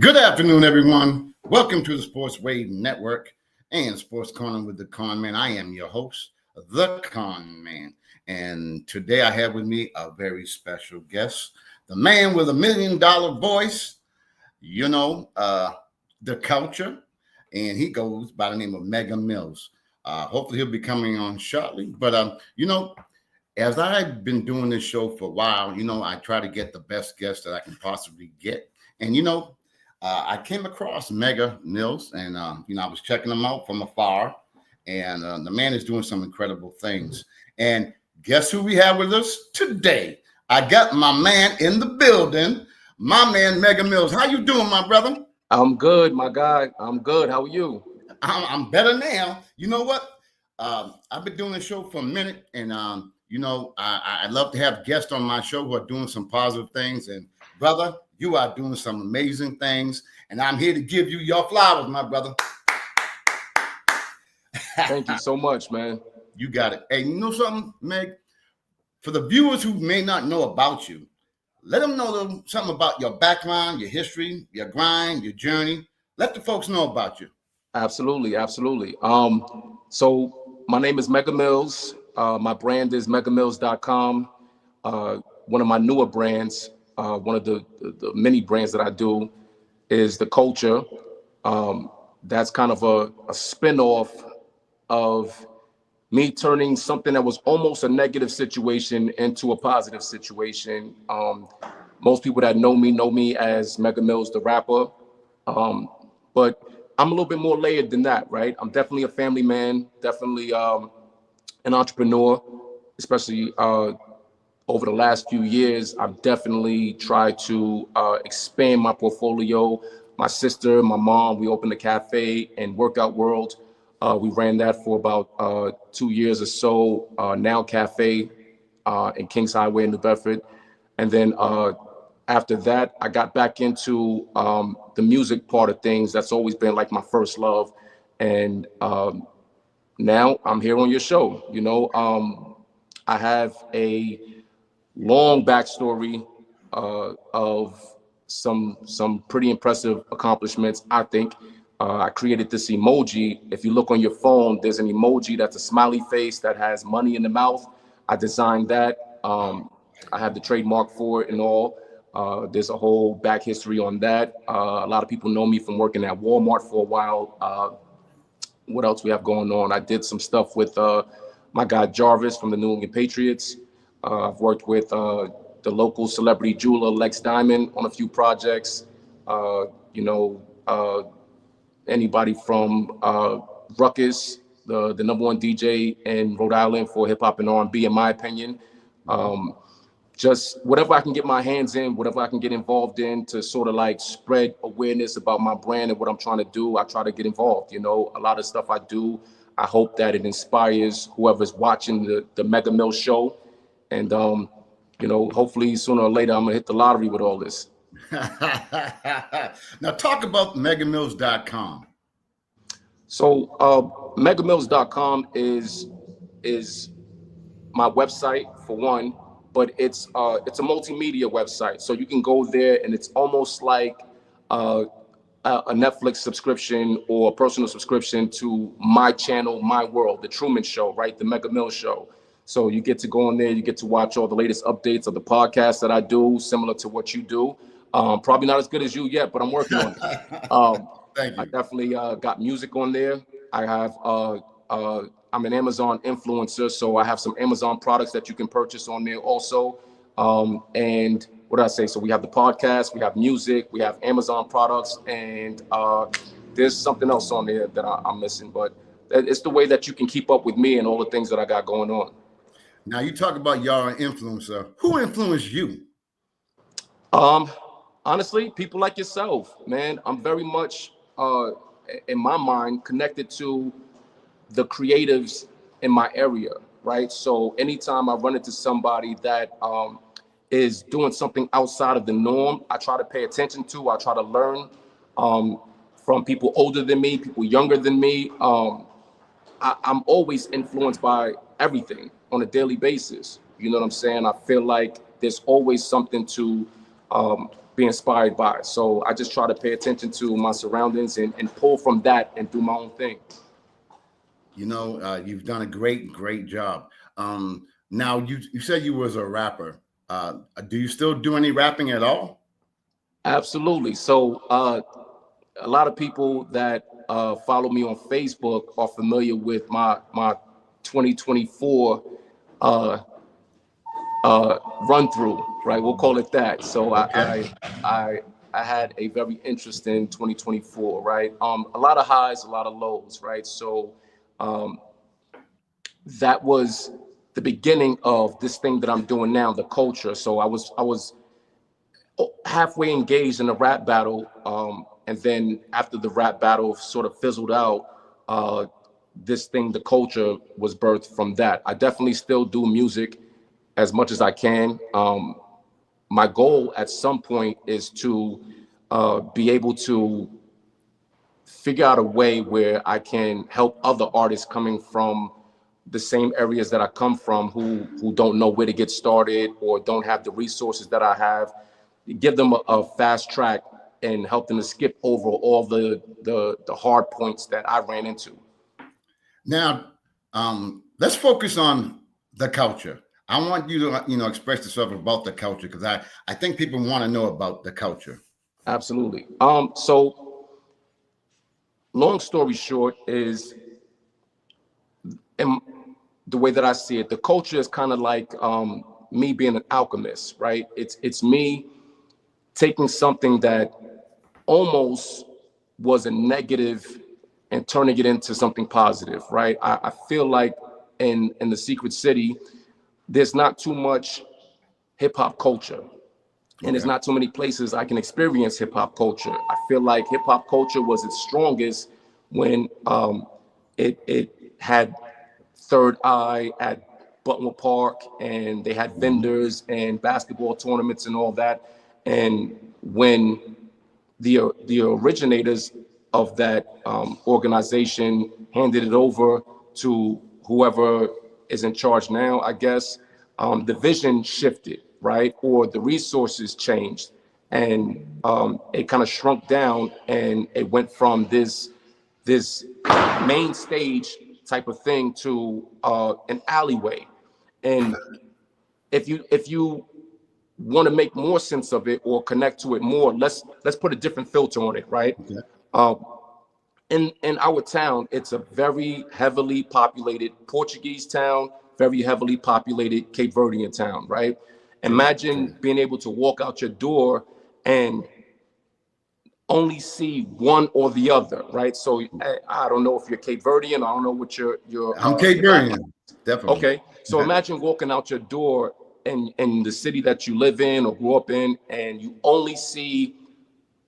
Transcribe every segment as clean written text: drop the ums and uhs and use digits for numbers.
Good afternoon, everyone. Welcome to the Sports Wave Network and Sports Corner with the Conn Man. I am your host, the Conn Man. And today I have with me a very special guest, the man with $1 million voice, the culture, and he goes by the name of Mega Mills. Hopefully he'll be coming on shortly. But, as I've been doing this show for a while, I try to get the best guests that I can possibly get. And, I came across Mega Mills, and I was checking him out from afar, and the man is doing some incredible things. And guess who we have with us today? I got my man in the building, my man Mega Mills. How you doing, my brother? I'm good, my guy. I'm good. How are you? I'm better now. You know what? I've been doing this show for a minute, and I love to have guests on my show who are doing some positive things. And brother, you are doing some amazing things, and I'm here to give you your flowers, my brother. Thank you so much, man. You got it. Hey, you know something, Meg? For the viewers who may not know about you, let them know something about your background, your history, your grind, your journey. Let the folks know about you. Absolutely. So my name is Mega Mills. My brand is megamills.com. One of my newer brands, one of the many brands that I do is the culture. That's kind of a spin-off of me turning something that was almost a negative situation into a positive situation. Most people that know me as Mega Mills, the rapper. But I'm a little bit more layered than that, right? I'm definitely a family man, definitely an entrepreneur, especially over the last few years. I've definitely tried to expand my portfolio. My sister, my mom, we opened a cafe in Workout World. We ran that for about 2 years or so. Now Cafe in Kings Highway in New Bedford. And then after that, I got back into the music part of things. That's always been like my first love. And now I'm here on your show. I have a long backstory of some pretty impressive accomplishments, I think. I created this emoji. If you look on your phone, there's an emoji that's a smiley face that has money in the mouth. I designed that. I have the trademark for it and all. There's a whole back history on that. A lot of people know me from working at Walmart for a while. What else we have going on? I did some stuff with my guy Jarvis from the New England Patriots. I've worked with the local celebrity jeweler Lex Diamond on a few projects. Anybody from Ruckus, the number one DJ in Rhode Island for hip hop and R&B, in my opinion. Just whatever I can get my hands in, whatever I can get involved in to sort of like spread awareness about my brand and what I'm trying to do, I try to get involved. A lot of stuff I do, I hope that it inspires whoever's watching the Mega Mill show. And, hopefully sooner or later, I'm going to hit the lottery with all this. Now talk about megamills.com. So megamills.com is my website for one, but it's a multimedia website. So you can go there and it's almost like a Netflix subscription or a personal subscription to my channel, my world, the Truman Show, right? The Mega Mills Show. So you get to go on there, you get to watch all the latest updates of the podcasts that I do, similar to what you do. Probably not as good as you yet, but I'm working on it. Thank you. I definitely got music on there. I have I'm an Amazon influencer, so I have some Amazon products that you can purchase on there also. And what did I say? So we have the podcast, we have music, we have Amazon products, and there's something else on there that I'm missing. But it's the way that you can keep up with me and all the things that I got going on. Now you talk about y'all an influencer. Who influenced you? Honestly, people like yourself, man. I'm very much, in my mind, connected to the creatives in my area, right? So anytime I run into somebody that is doing something outside of the norm, I try to pay attention to. I try to learn from people older than me, people younger than me. I'm always influenced by everything on a daily basis. You know what I'm saying? I feel like there's always something to be inspired by. So I just try to pay attention to my surroundings and pull from that and do my own thing. You know, you've done a great job. Now you said you was a rapper. Do you still do any rapping at all? Absolutely. So a lot of people that follow me on Facebook are familiar with my 2024 run through, right? We'll call it that. So Okay. I had a very interesting 2024, right? A lot of highs, a lot of lows, right? So um, that was the beginning of this thing that I'm doing now, the culture. So I was halfway engaged in a rap battle, and then after the rap battle sort of fizzled out, this thing, the culture, was birthed from that. I definitely still do music as much as I can. My goal at some point is to be able to figure out a way where I can help other artists coming from the same areas that I come from, who don't know where to get started or don't have the resources that I have, give them a fast track and help them to skip over all the hard points that I ran into. Now, let's focus on the culture. I want you to, express yourself about the culture because I think people want to know about the culture. Absolutely. So long story short is, in the way that I see it, the culture is kind of like me being an alchemist, right? It's me taking something that almost was a negative and turning it into something positive, right? I feel like in the Secret City, there's not too much hip hop culture, and there's Okay. not too many places I can experience hip hop culture. I feel like hip hop culture was its strongest when it had Third Eye at Butler Park, and they had Mhm. vendors and basketball tournaments and all that. And when the originators of that organization handed it over to whoever is in charge now, I guess, the vision shifted, right? Or the resources changed, and it kind of shrunk down, and it went from this main stage type of thing to an alleyway. And if you want to make more sense of it or connect to it more, let's put a different filter on it, right? Okay. Um, in our town, it's a very heavily populated Portuguese town, very heavily populated Cape Verdean town, right? True. Imagine True. being able to walk out your door and only see one or the other, right? So I don't know if you're Cape Verdean, I don't know what I'm Cape your background. Verdean, definitely. Okay, so imagine walking out your door in the city that you live in or grew up in, and you only see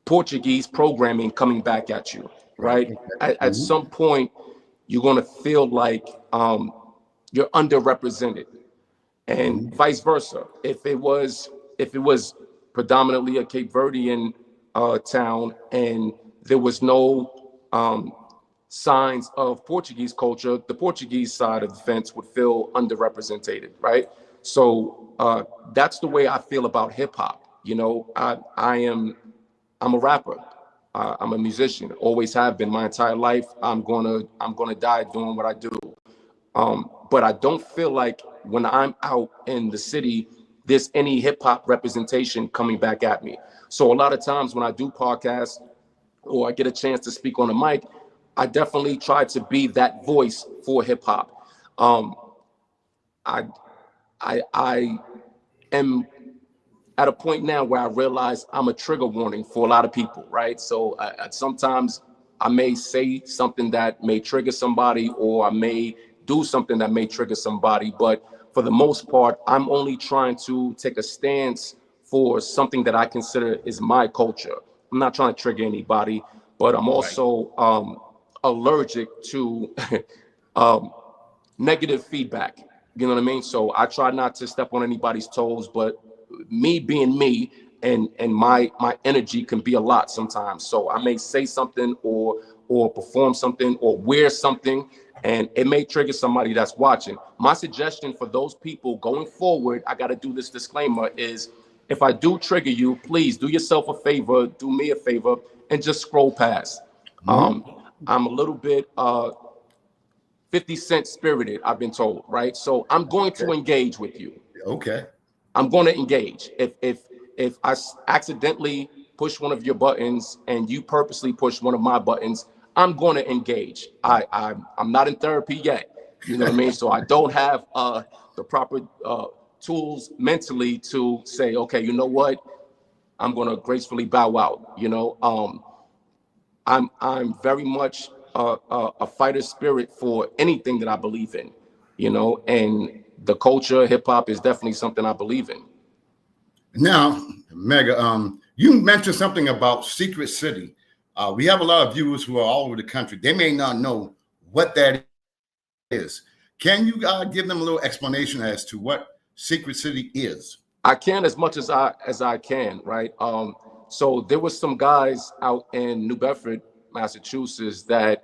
Portuguese programming coming back at you, Right. right? At Mhm. some point, you're going to feel like you're underrepresented, and Mhm. vice versa. If it was predominantly a Cape Verdean town, and there was no signs of Portuguese culture, the Portuguese side of the fence would feel underrepresented, right? So that's the way I feel about hip hop. I'm a rapper. I'm a musician. Always have been my entire life. I'm gonna die doing what I do. But I don't feel like when I'm out in the city, there's any hip hop representation coming back at me. So a lot of times when I do podcasts or I get a chance to speak on a mic, I definitely try to be that voice for hip hop. Um, I I am at a point now where I realize I'm a trigger warning for a lot of people, right? So sometimes I may say something that may trigger somebody, or I may do something that may trigger somebody. But for the most part, I'm only trying to take a stance for something that I consider is my culture. I'm not trying to trigger anybody, but I'm Right. also allergic to um, negative feedback. You know what I mean? So I try not to step on anybody's toes, but me being me, and my energy can be a lot sometimes. So I may say something or perform something or wear something, and it may trigger somebody that's watching. My suggestion for those people going forward, I got to do this disclaimer, is If I do trigger you, please do yourself a favor, do me a favor, and just scroll past. Mhm. I'm a little bit 50 Cent spirited, I've been told, right? So I'm going to Okay. engage with you. Okay. I'm going to engage. If I accidentally push one of your buttons and you purposely push one of my buttons, I'm going to engage. Right. I'm not in therapy yet. You know what I mean? So I don't have the proper tools mentally to say, okay, you know what? I'm going to gracefully bow out. I'm very much a fighter spirit for anything that I believe in. And the culture, hip hop is definitely something I believe in. Now, Mega, you mentioned something about Secret City. We have a lot of viewers who are all over the country. They may not know what that is. Can you give them a little explanation as to what Secret City is? I can as much as I can, right? So there was some guys out in New Bedford, Massachusetts, that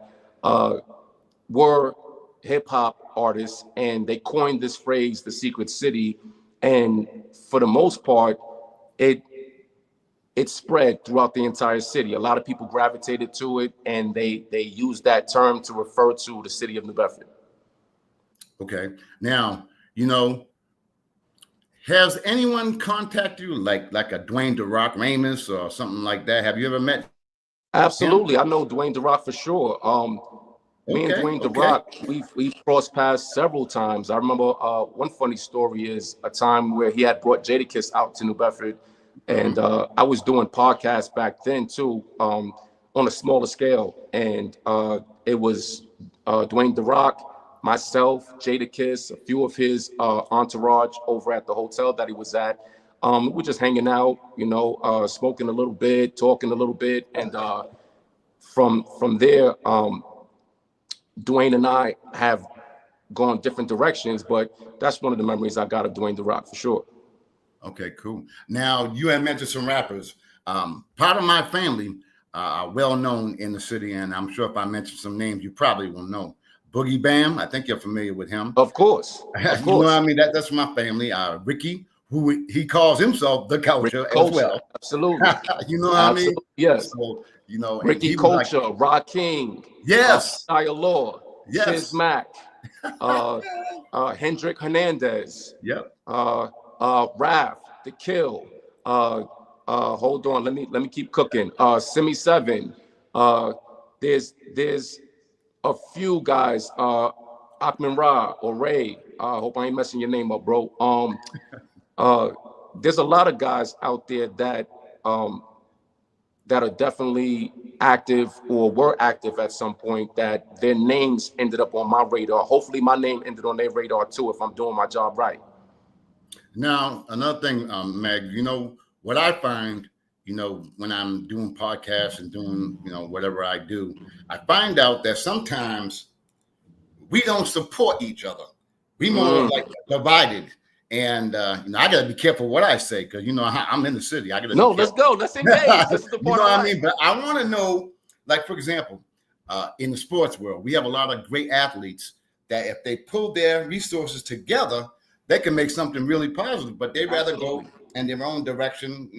were hip hop artists, and they coined this phrase, "the Secret City," and for the most part, it it spread throughout the entire city. A lot of people gravitated to it, and they used that term to refer to the city of New Bedford. Okay. Now, has anyone contacted you like a Dwayne The Rock Ramus or something like that? Have you ever met him? Absolutely, I know Dwayne The Rock for sure. Me and Okay. Dwayne The Okay. Rock, we've crossed paths several times. I remember one funny story is a time where he had brought Jadakiss out to New Bedford, and I was doing podcasts back then too, on a smaller scale, and it was Dwayne The Rock, myself, Jadakiss, a few of his entourage over at the hotel that he was at. We're just hanging out, smoking a little bit, talking a little bit, and from there. Dwayne and I have gone different directions, but that's one of the memories I got of Dwayne The Rock for sure. Okay, cool. Now you had mentioned some rappers. Part of my family are well known in the city, and I'm sure if I mention some names, you probably will know. Boogie Bam, I think you're familiar with him. Of course, of You know what I course. mean? That's my family. Ricky, who he calls himself the Ricky culture as Culture, well. absolutely, You know what I mean? absolutely, yes. So, and Ricky he was like, Culture, Rod King, yes, Shia Law, Chiz yes, Mack, uh, Hendrik Hernandez, yep. Raph, The Kill. Hold on, let me keep cooking. Simi Seven. There's a few guys. Akman Ra or Ray. Hope I ain't messing your name up, bro. Uh, there's a lot of guys out there um, that are definitely active or were active at some point that their names ended up on my radar. Hopefully, my name ended on their radar too if I'm doing my job right. Now, another thing, Meg, what I find, when I'm doing podcasts and doing, whatever I do, I find out that sometimes we don't support each other. We more Mm. like divided. And, I got to be careful what I say because, I'm in the city. I got to be No, let's careful. go. Let's engage. This is the You part know I what I like. mean? But I want to know, like, for example, in the sports world, we have a lot of great athletes that if they pull their resources together, they can make something really positive, but they rather Absolutely. go in their own direction,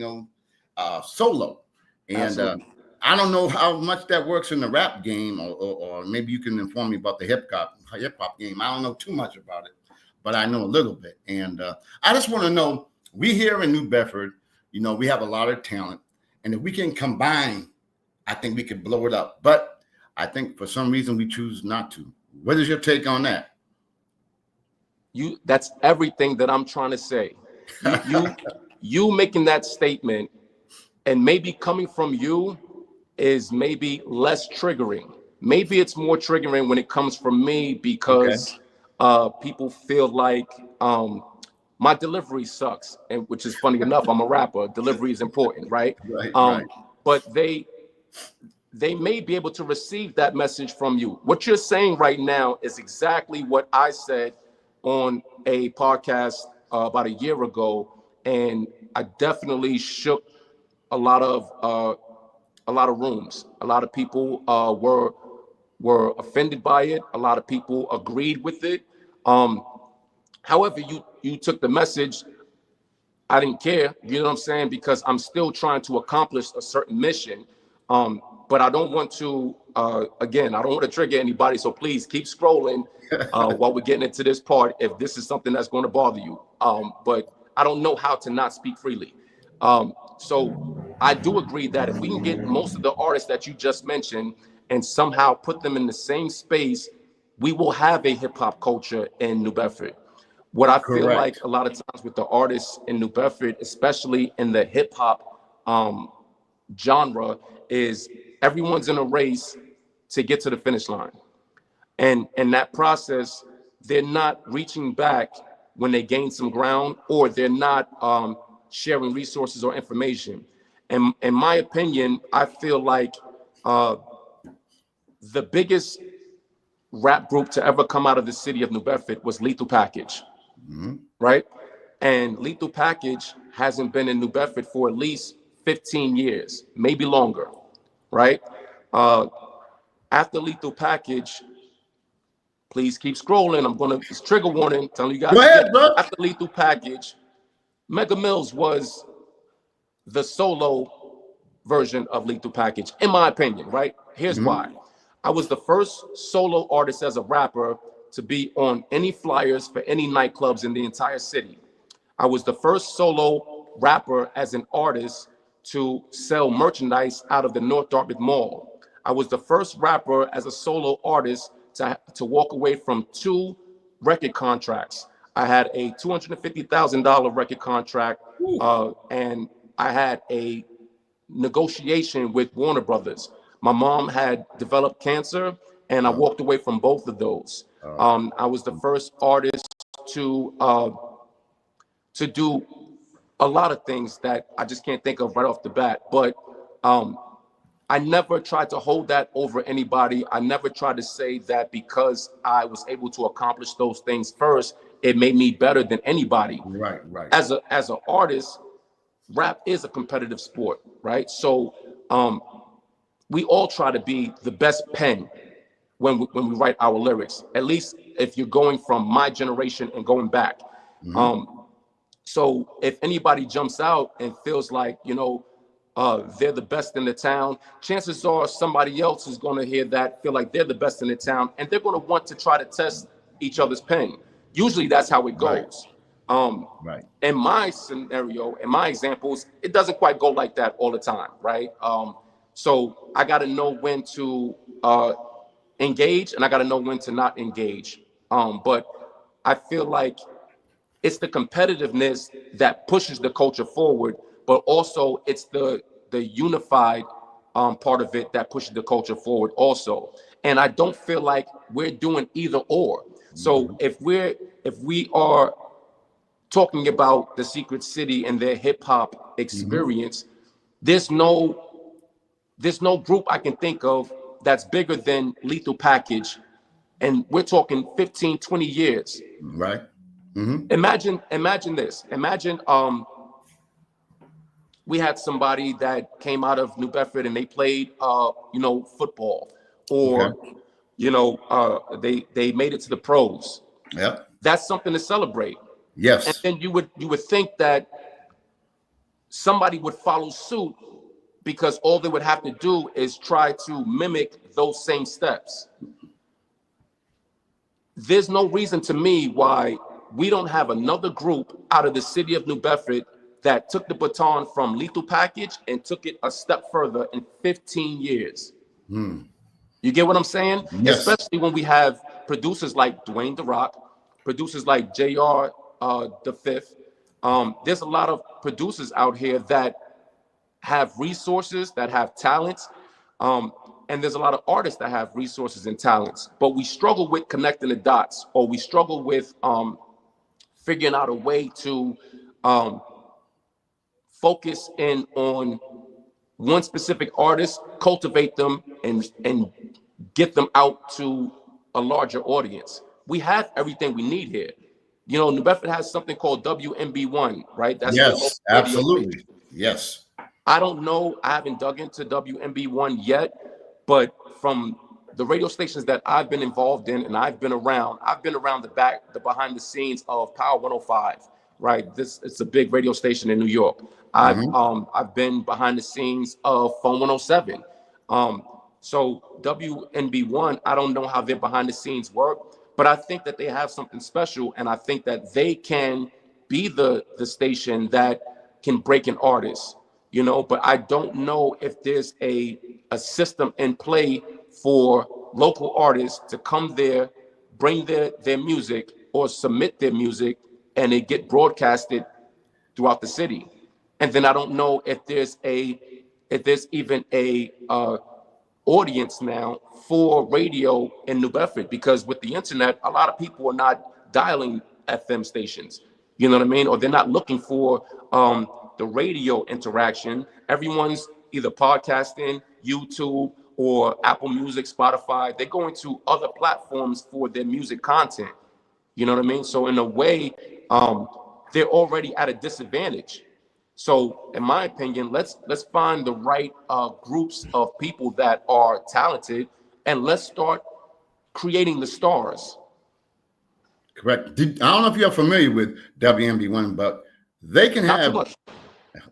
solo. And Absolutely. I don't know how much that works in the rap game, or maybe you can inform me about the hip hop game. I don't know too much about it, but I know a little bit. And I just want to know, we here in New Bedford, we have a lot of talent, and if we can combine, I think we could blow it up. But I think for some reason we choose not to. What is your take on that? That's everything that I'm trying to say. You making that statement and maybe coming from you is maybe less triggering. Maybe it's more triggering when it comes from me Okay. because people feel like my delivery sucks, and which is funny enough. I'm a rapper. Delivery is important, right? Right, right. But they may be able to receive that message from you. What you're saying right now is exactly what I said on a podcast about a year ago, and I definitely shook a lot of rooms. A lot of people were offended by it. A lot of people agreed with it. However, you took the message I didn't care, you know what I'm saying? Because I'm still trying to accomplish a certain mission. But I don't want to, again, I don't want to trigger anybody. So please keep scrolling while we're getting into this part, if this is something that's going to bother you. But I don't know how to not speak freely. So I do agree that if we can get most of the artists that you just mentioned and somehow put them in the same space, we will have a hip hop culture in New Bedford. What I feel like Correct. a lot of times with the artists in New Bedford, especially in the hip hop genre, is everyone's in a race to get to the finish line. And in that process, they're not reaching back when they gain some ground, or they're not sharing resources or information. And in my opinion, I feel like uh, the biggest rap group to ever come out of the city of New Bedford was Lethal Package, right? And Lethal Package hasn't been in New Bedford for at least 15 years, maybe longer, right? Uh, After Lethal Package, please keep scrolling. I'm gonna, it's trigger warning, telling you Go guys again. ahead, bro. After Lethal Package, Mega Mills was the solo version of Lethal Package, in my opinion, right? Here's why. I was the first solo artist as a rapper to be on any flyers for any nightclubs in the entire city. I was the first solo rapper as an artist to sell merchandise out of the North Dartmouth Mall. I was the first rapper as a solo artist to walk away from 2 record contracts. I had a $250,000 record contract, and I had a negotiation with Warner Brothers. My mom had developed cancer, and I walked away from both of those. I was the first artist to do a lot of things that I just can't think of right off the bat. But I never tried to hold that over anybody. I never tried to say that because I was able to accomplish those things first, it made me better than anybody. Right, right. As an artist, rap is a competitive sport, right? So we all try to be the best pen when we write our lyrics, at least if you're going from my generation and going back. So if anybody jumps out and feels like, they're the best in the town, chances are somebody else is going to hear that, feel like they're the best in the town, and they're going to want to try to test each other's pen. Usually that's how it Right. goes. Right. In my scenario, in my examples, it doesn't quite go like that all the time, right? So I got to know when to engage, and I got to know when to not engage. But I feel like it's the competitiveness that pushes the culture forward, but also it's the unified part of it that pushes the culture forward also. And I don't feel like we're doing either or. So if we are talking about the Secret City and their hip hop experience, there's no group I can think of that's bigger than Lethal Package. And we're talking 15, 20 years. Right. Imagine this. Imagine we had somebody that came out of New Bedford and they played football, Okay. or they made it to the pros. Yep. That's something to celebrate. And Yes. then you would think that somebody would follow suit, because all they would have to do is try to mimic those same steps. There's no reason to me why we don't have another group out of the city of New Bedford that took the baton from Lethal Package and took it a step further in 15 years. You get what I'm saying? Yes. Especially when we have producers like Dwayne The Rock, producers like JR the Fifth. There's a lot of producers out here that have resources, that have talents. And there's a lot of artists that have resources and talents, but we struggle with connecting the dots, or we struggle with figuring out a way to focus in on one specific artist, cultivate them, and get them out to a larger audience. We have everything we need here. New Bedford has something called WMB1, right? That's your local Yes. radio Absolutely. station. Yes. I don't know. I haven't dug into WMB1 yet, but from the radio stations that I've been involved in and I've been around the behind the scenes of Power 105. right? It's a big radio station in New York. I've been behind the scenes of Phone 107. So WNB1, I don't know how their behind the scenes work, but I think that they have something special, and I think that they can be the station that can break an artist, you know. But I don't know if there's a system in play for local artists to come there, bring their music or submit their music, and it get broadcasted throughout the city. And then I don't know if there's even a audience now for radio in New Bedford, because with the internet, a lot of people are not dialing FM stations. You know what I mean? Or they're not looking for the radio interaction. Everyone's either podcasting, YouTube, or Apple Music, Spotify. They're going to other platforms for their music content. You know what I mean? So in a way, they're already at a disadvantage. So in my opinion, let's find the right groups of people that are talented, and let's start creating the stars. Correct. I don't know if you're familiar with WMB1, but they can Not too have, much.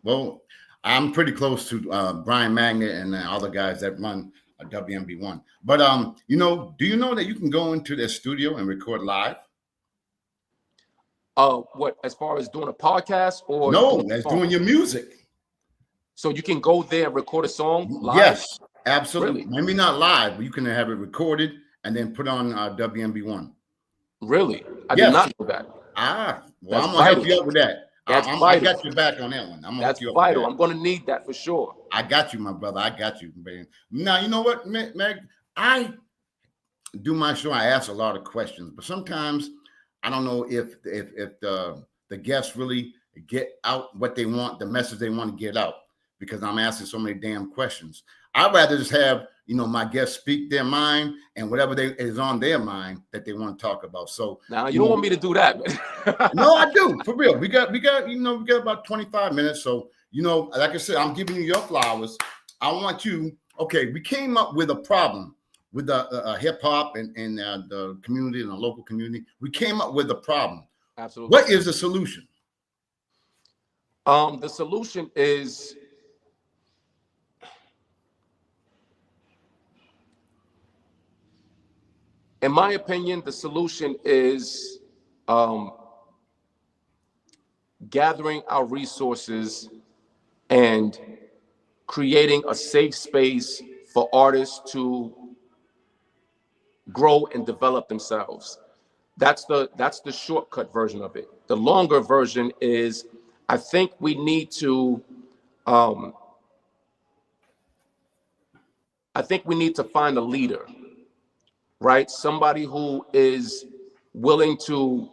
well, I'm pretty close to Brian Magnet and the other guys that run WMB1. But, you know, do you know that you can go into their studio and record live? What, as far as doing a podcast or No, doing that's songs? doing your music. So you can go there and record a song live? Yes, absolutely. Really? Maybe not live, but you can have it recorded and then put on WMB1. Really? I did Yes. not know that. Well, That's I'm gonna help vital. you out with that. That's I vital. got your back on that one. I'm gonna That's hook you up vital. with I'm going to need that for sure. that. I got you, my brother. I got you, man. Now you know what, Meg? I do my show. I ask a lot of questions, but sometimes I don't know if the guests really get out what they want, the message they want to get out, because I'm asking so many damn questions. I'd rather just have, you know, my guests speak their mind and whatever is on their mind that they want to talk about. So now you don't want me to do that. no, I do, for real. We got about 25 minutes. So, you know, like I said, I'm giving you your flowers. I want you. Okay, we came up with a problem with the hip hop and the community and the local community. We came up with a problem. Absolutely. What is the solution? The solution is, in my opinion, the solution is gathering our resources and creating a safe space for artists to grow and develop themselves. That's the shortcut version of it. The longer version is, I think we need to find a leader, right? Somebody who is willing to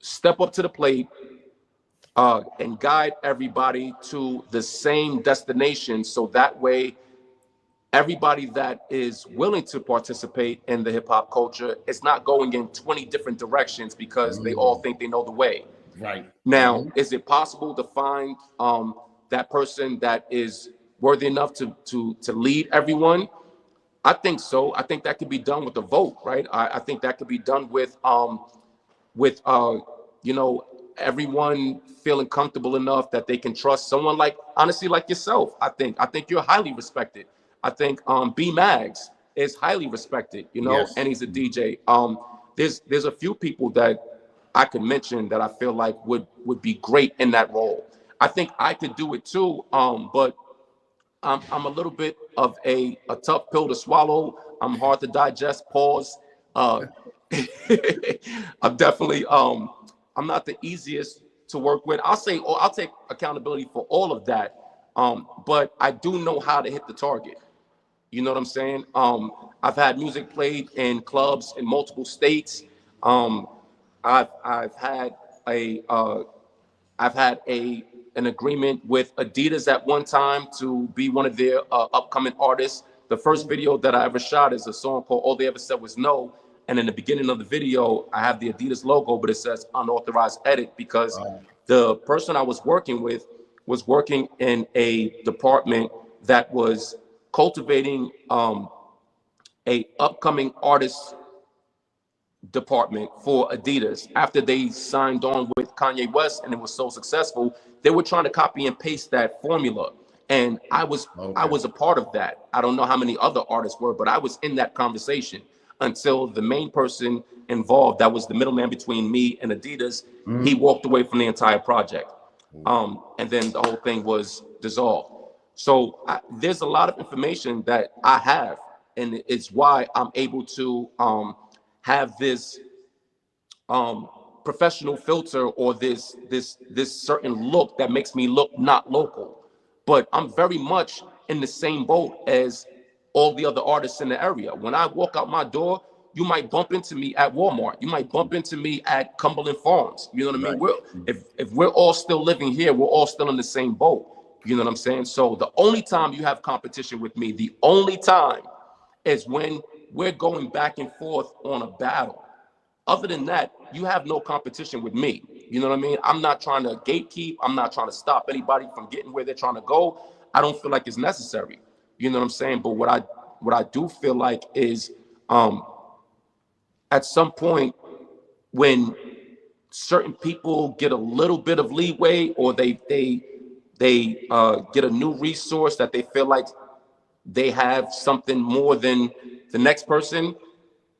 step up to the plate and guide everybody to the same destination, so that way everybody that is willing to participate in the hip hop culture is not going in 20 different directions because they all think they know the way. Right. Now, is it possible to find that person that is worthy enough to lead everyone? I think so. I think that could be done with a vote, right? I think that could be done with you know, everyone feeling comfortable enough that they can trust someone like, honestly, like yourself. I think you're highly respected. I think B Mags is highly respected, you know, Yes. and he's a DJ. There's a few people that I could mention that I feel like would be great in that role. I think I could do it too, but I'm a little bit of a tough pill to swallow. I'm hard to digest. Pause. I'm definitely I'm not the easiest to work with. I'll take accountability for all of that. But I do know how to hit the target. You know what I'm saying? I've had music played in clubs in multiple states. I've had an agreement with Adidas at one time to be one of their upcoming artists. The first video that I ever shot is a song called All They Ever Said Was No. And in the beginning of the video, I have the Adidas logo, but it says unauthorized edit, because the person I was working with was working in a department that was cultivating a upcoming artist department for Adidas after they signed on with Kanye West and it was so successful. They were trying to copy and paste that formula, and I Okay. was a part of that. I don't know how many other artists were, but I was in that conversation until the main person involved, that was the middleman between me and Adidas, he walked away from the entire project. And then the whole thing was dissolved. So there's a lot of information that I have, and it's why I'm able to have this professional filter, or this certain look that makes me look not local. But I'm very much in the same boat as all the other artists in the area. When I walk out my door, you might bump into me at Walmart. You might bump into me at Cumberland Farms. You know what I mean? Right. If we're all still living here, we're all still in the same boat. You know what I'm saying? So the only time you have competition with me, the only time, is when we're going back and forth on a battle. Other than that, you have no competition with me. You know what I mean? I'm not trying to gatekeep. I'm not trying to stop anybody from getting where they're trying to go. I don't feel like it's necessary. You know what I'm saying? But what I do feel like is at some point, when certain people get a little bit of leeway, or they get a new resource that they feel like they have something more than the next person,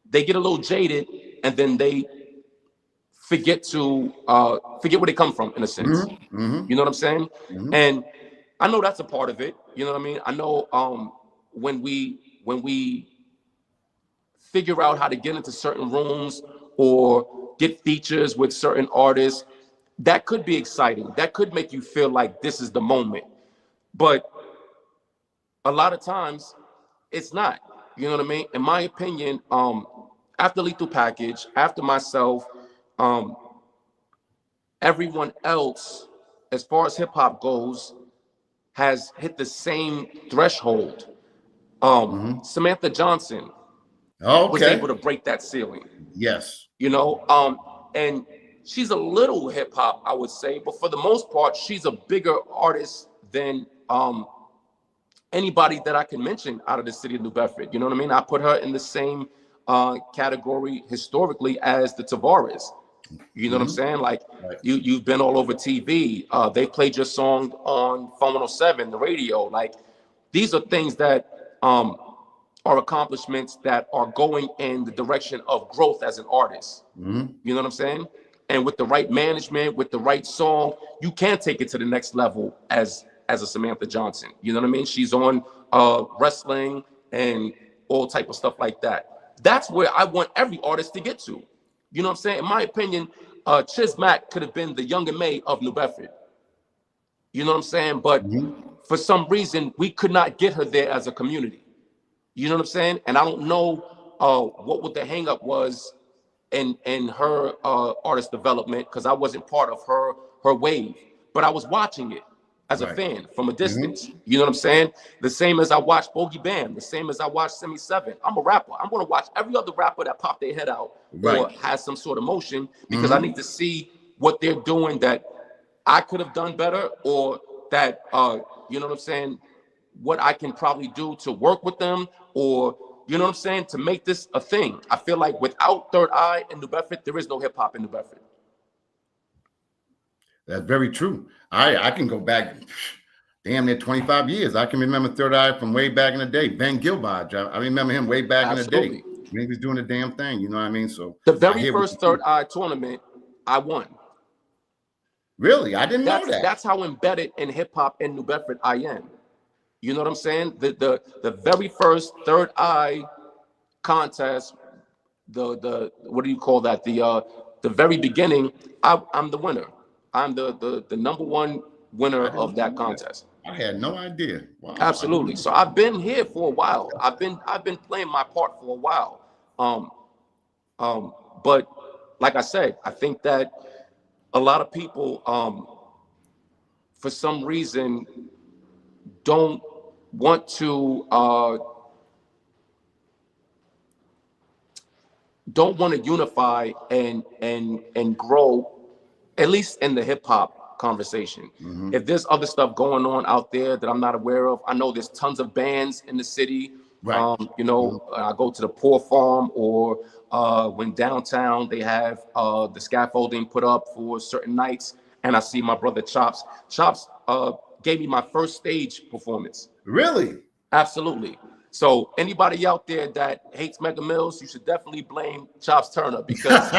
they get a little jaded, and then they forget where they come from, in a sense. You know what I'm saying? And I know that's a part of it. You know what I mean? I know when we figure out how to get into certain rooms or get features with certain artists, that could be exciting. That could make you feel like this is the moment. But a lot of times it's not. You know what I mean? In my opinion, after Lethal Package, after myself, um, everyone else, as far as hip hop goes, has hit the same threshold. Samantha Johnson was Okay. able to break that ceiling, Yes. you know, and she's a little hip hop, I would say, but for the most part, she's a bigger artist than anybody that I can mention out of the city of New Bedford. You know what I mean? I put her in the same category historically as the Tavares. You know what I'm saying? Like, Right. you've been all over TV. They played your song on Phone 107, the radio. Like, these are things that are accomplishments that are going in the direction of growth as an artist. You know what I'm saying? And with the right management, with the right song, you can take it to the next level as a Samantha Johnson. You know what I mean? She's on wrestling and all type of stuff like that. That's where I want every artist to get to. You know what I'm saying? In my opinion, Chiz Mack could have been the Young and May of New Bedford. You know what I'm saying? But for some reason, we could not get her there as a community. You know what I'm saying? And I don't know what the hang up was in her artist development, because I wasn't part of her wave, but I was watching it as a Right. fan from a distance. You know what I'm saying? The same as I watched Bogey Bam, the same as I watched Semi 7. I'm a rapper. I'm going to watch every other rapper that pop their head out Right. or has some sort of motion, because I need to see what they're doing that I could have done better, or that you know what I'm saying, what I can probably do to work with them, or you know what I'm saying, to make this a thing. I feel like without Third Eye in New Bedford, there is no hip hop in New Bedford. That's very true. I can go back damn near 25 years. I can remember Third Eye from way back in the day. Ben Gilbert. I remember him way back in the day Absolutely. when he was doing the damn thing. You know what I mean? So The I very hear what first you Third Eye tournament, I won. really. I didn't know that. That's how embedded in hip hop in New Bedford I am. You know what I'm saying? The very first Third Eye contest, the what do you call that? The very beginning, I'm the winner. I'm the number one winner I did of not that know that. contest. I had no idea. Wow, I didn't Absolutely. know So that. I've been here for a while. I've been playing my part for a while. Um, but like I said, I think that a lot of people, for some reason, don't want to unify and grow, at least in the hip hop conversation. If there's other stuff going on out there that I'm not aware of, I know there's tons of bands in the city Right. I go to the Poor Farm, or when downtown they have the scaffolding put up for certain nights, and I see my brother Chops. Chops gave me my first stage performance. Really? Absolutely. So anybody out there that hates Mega Mills, you should definitely blame Chops Turner, because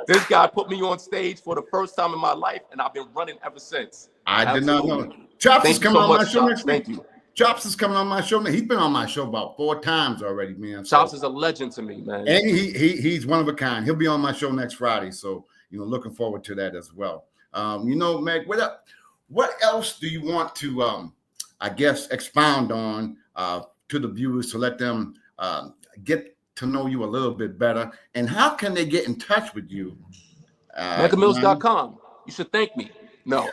this guy put me on stage for the first time in my life, and I've been running ever since. I did not Absolutely. know. Chops is Thank you coming so on my much, show Chops. next week. Thank you. Chops is coming on my show. He's been on my show about 4 times already, man. Chops is a legend to me, man. And he's one of a kind. He'll be on my show next Friday, so looking forward to that as well. Meg, what else do you want to I guess expound on to the viewers to let them get to know you a little bit better, and how can they get in touch with you? Megamills.com. You should thank me. No.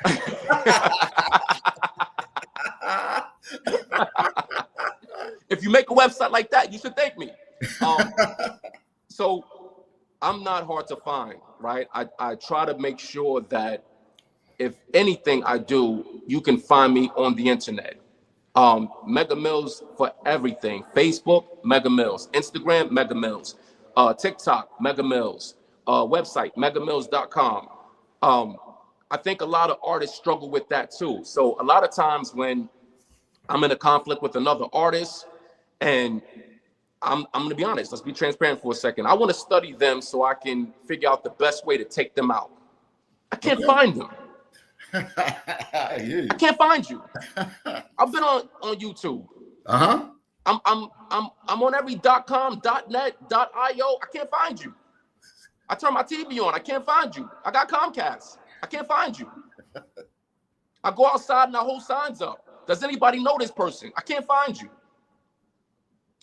If you make a website like that, you should thank me. So I'm not hard to find, right? I try to make sure that if anything I do, you can find me on the internet. Mega Mills for everything. Facebook, Mega Mills. Instagram, Mega Mills. TikTok, Mega Mills. Website, megamills.com. I think a lot of artists struggle with that too. So a lot of times when I'm in a conflict with another artist, and I'm going to be honest, let's be transparent for a second. I want to study them so I can figure out the best way to take them out. I can't find them. I can't find you. I've been on YouTube. I'm on every .com, .net, .io. I can't find you. I turn my TV on. I can't find you. I got Comcast. I can't find you. I go outside and I hold signs up. Does anybody know this person? I can't find you.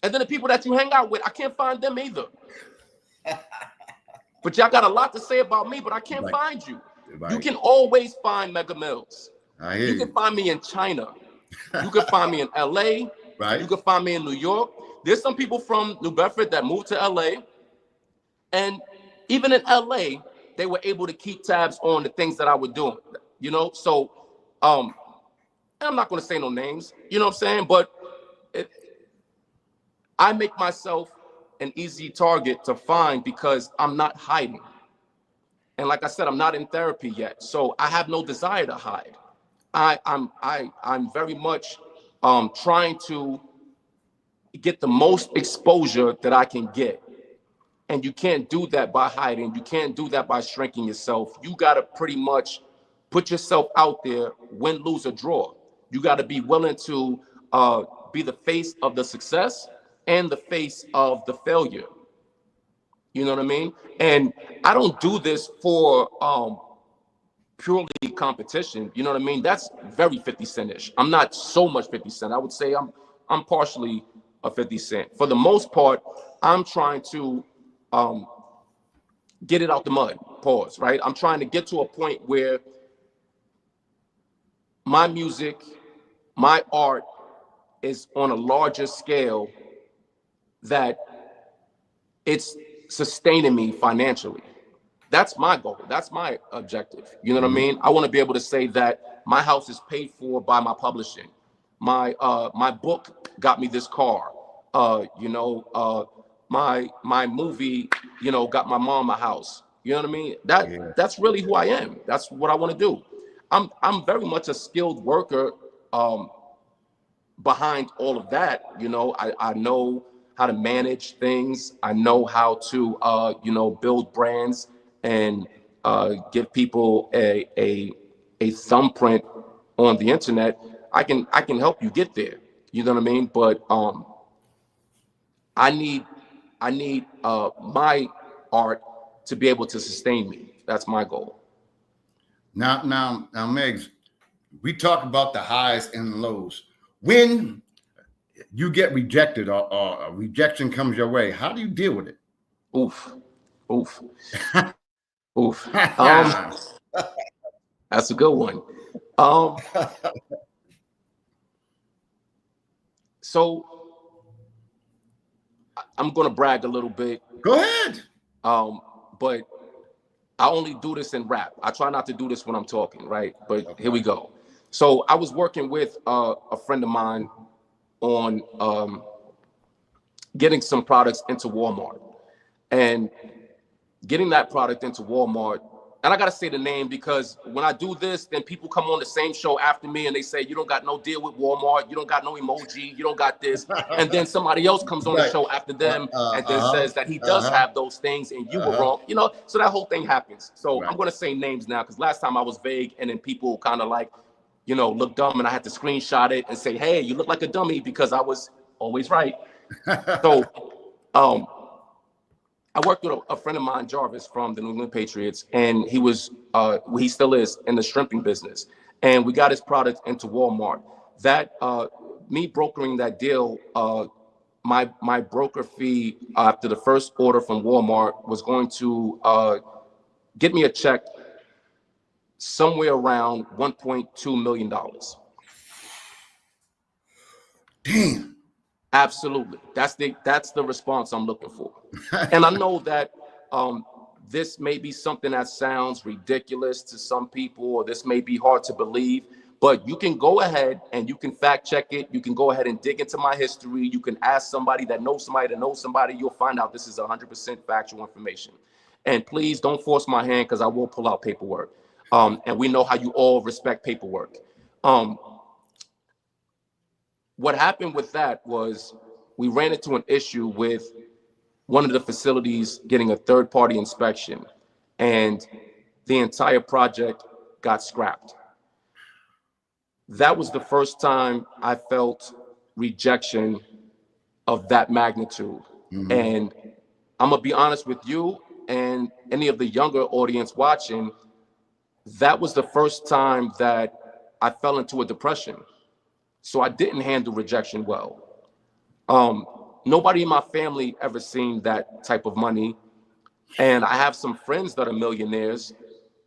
And then the people that you hang out with, I can't find them either. But y'all got a lot to say about me, but I can't find you. Right. You can always find Mega Mills. You can find me in China. You can find me in LA. Right. You can find me in New York. There's some people from New Bedford that moved to LA. And even in LA, they were able to keep tabs on the things that I was doing. So I'm not going to say no names, you know what I'm saying? But I make myself an easy target to find because I'm not hiding. And like I said, I'm not in therapy yet, so I have no desire to hide. I'm very much trying to get the most exposure that I can get. And you can't do that by hiding. You can't do that by shrinking yourself. You got to pretty much put yourself out there, win, lose, or draw. You got to be willing to be the face of the success and the face of the failure. You know what I mean? And I don't do this for purely competition. You know what I mean? That's very 50 Cent-ish. I'm not so much 50 Cent. I would say I'm partially a 50 Cent. For the most part, I'm trying to get it out the mud, pause, right? I'm trying to get to a point where my music, my art is on a larger scale that it's sustaining me financially. That's my goal. That's my objective. You know what I mean? I want to be able to say that my house is paid for by my publishing. My book got me this car. My movie, got my mom a house. You know what I mean? That's really who I am. That's what I want to do. I'm very much a skilled worker behind all of that. I know how to manage things. I know how to build brands and give people a thumbprint on the internet. I can help you get there. You know what I mean? But I need my art to be able to sustain me. That's my goal. Now, Megs, we talk about the highs and lows. When you get rejected or a rejection comes your way, how do you deal with it? Oof. That's a good one. So I'm gonna brag a little bit. Go ahead. But I only do this in rap. I try not to do this when I'm talking, right? But okay. Here we go. So I was working with a friend of mine on getting some products into Walmart. And getting that product into Walmart, and I gotta say the name because when I do this, then people come on the same show after me and they say, you don't got no deal with Walmart, you don't got no emoji, you don't got this. And then somebody else comes on the Right. show after them and then Uh-huh. says that he does Uh-huh. have those things and you were Uh-huh. wrong. So that whole thing happens. So Right. I'm gonna say names now because last time I was vague and then people kind of like, look dumb and I had to screenshot it and say, hey, you look like a dummy because I was always right. So um, I worked with a friend of mine, Jarvis, from the New England Patriots, and he still is in the shrimping business. And we got his product into Walmart. Me brokering that deal, my broker fee after the first order from Walmart was going to get me a check somewhere around $1.2 million. Damn. Absolutely. That's the response I'm looking for. And I know that this may be something that sounds ridiculous to some people, or this may be hard to believe, but you can go ahead and you can fact check it. You can go ahead and dig into my history. You can ask somebody that knows somebody that knows somebody. You'll find out this is 100% factual information. And please don't force my hand because I will pull out paperwork. And we know how you all respect paperwork. Um, what happened with that was we ran into an issue with one of the facilities getting a third-party inspection, and the entire project got scrapped. That was the first time I felt rejection of that magnitude. Mm-hmm. And I'm gonna be honest with you and any of the younger audience watching, that was the first time that I fell into a depression. So I didn't handle rejection well. Um, Nobody in my family ever seen that type of money. And I have some friends that are millionaires,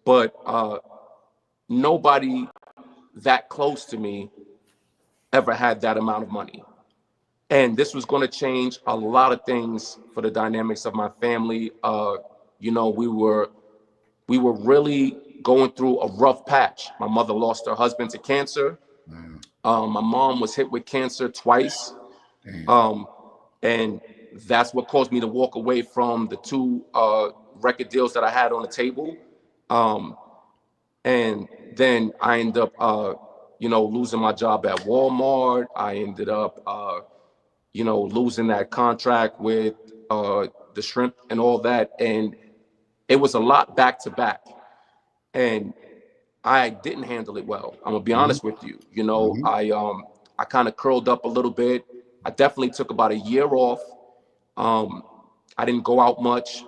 but nobody that close to me ever had that amount of money. And this was going to change a lot of things for the dynamics of my family. We were really going through a rough patch. My mother lost her husband to cancer. Mm. My mom was hit with cancer twice. Damn. Um, and that's what caused me to walk away from the two record deals that I had on the table. Um, and then I ended up, losing my job at Walmart. I ended up, losing that contract with the shrimp and all that. And it was a lot back to back. And I didn't handle it well. I'm gonna be Mm-hmm. honest with you. Mm-hmm. I kind of curled up a little bit. I definitely took about a year off. Um, I didn't go out much.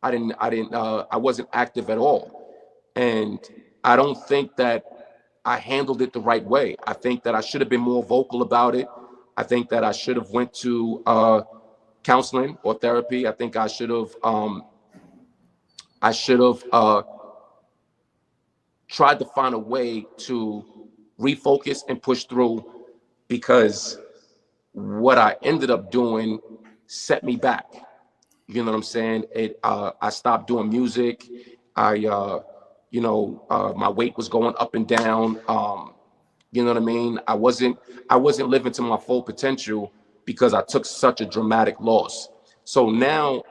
I wasn't active at all. And I don't think that I handled it the right way. I think that I should have been more vocal about it. I think that I should have went to counseling or therapy. I think I should have tried to find a way to refocus and push through, because what I ended up doing set me back. You know what I'm saying? I stopped doing music. My weight was going up and down. You know what I mean? I wasn't living to my full potential because I took such a dramatic loss. So now,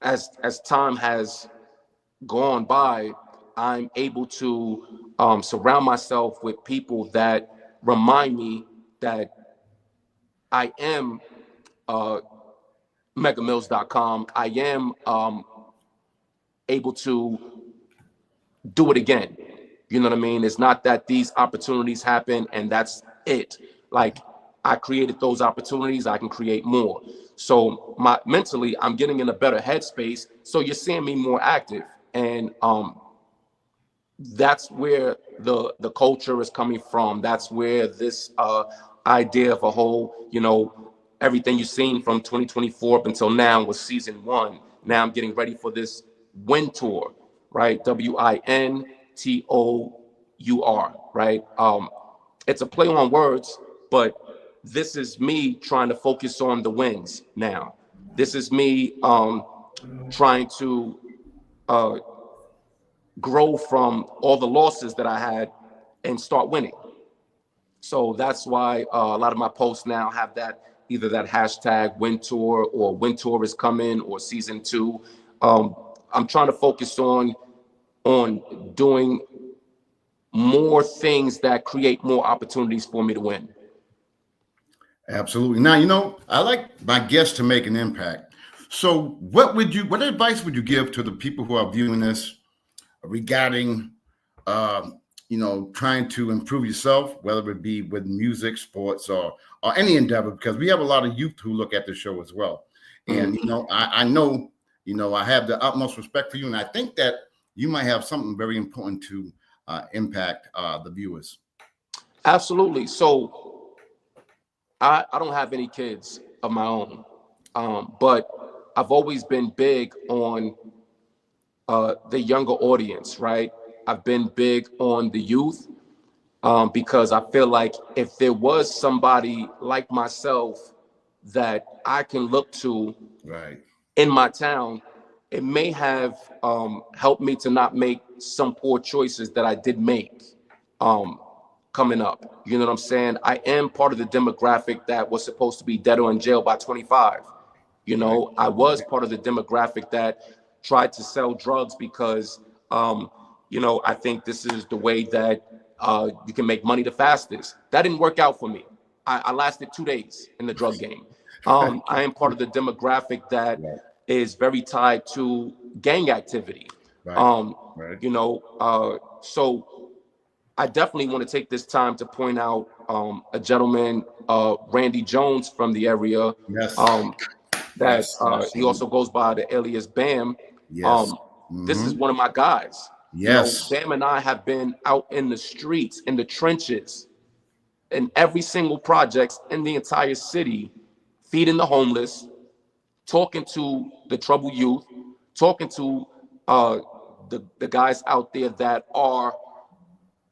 as time has gone by, I'm able to surround myself with people that remind me that I am uh, megamills.com. I am able to do it again. You know what I mean? It's not that these opportunities happen and that's it. Like, I created those opportunities, I can create more. So mentally, I'm getting in a better headspace. So you're seeing me more active. And that's where the culture is coming from. That's where this idea of a whole, everything you've seen from 2024 up until now was season one. Now I'm getting ready for this win tour, right? WINTOUR, right? It's a play on words, but this is me trying to focus on the wins now. This is me trying to uh, grow from all the losses that I had and start winning. So that's why a lot of my posts now have that, either that hashtag win tour or win tour is coming or season 2. I'm trying to focus on doing more things that create more opportunities for me to win. Absolutely. Now, I like my guests to make an impact. So, what advice would you give to the people who are viewing this regarding, trying to improve yourself, whether it be with music, sports, or any endeavor? Because we have a lot of youth who look at the show as well. And, I know, I have the utmost respect for you. And I think that you might have something very important to impact the viewers. Absolutely. So I don't have any kids of my own, but I've always been big on the younger audience, right? I've been big on the youth because I feel like if there was somebody like myself that I can look to Right. in my town, it may have helped me to not make some poor choices that I did make coming up. You know what I'm saying? I am part of the demographic that was supposed to be dead or in jail by 25. I was part of the demographic that tried to sell drugs because, I think this is the way that you can make money the fastest. That didn't work out for me. I lasted 2 days in the drug game. I am part of the demographic that is very tied to gang activity. Right. So I definitely want to take this time to point out a gentleman, Randy Jones from the area. Yes. That Yes. he also goes by the alias Bam. Yes. This is one of my guys. Yes. Bam and I have been out in the streets, in the trenches, in every single projects in the entire city, feeding the homeless, talking to the troubled youth, talking to the guys out there that are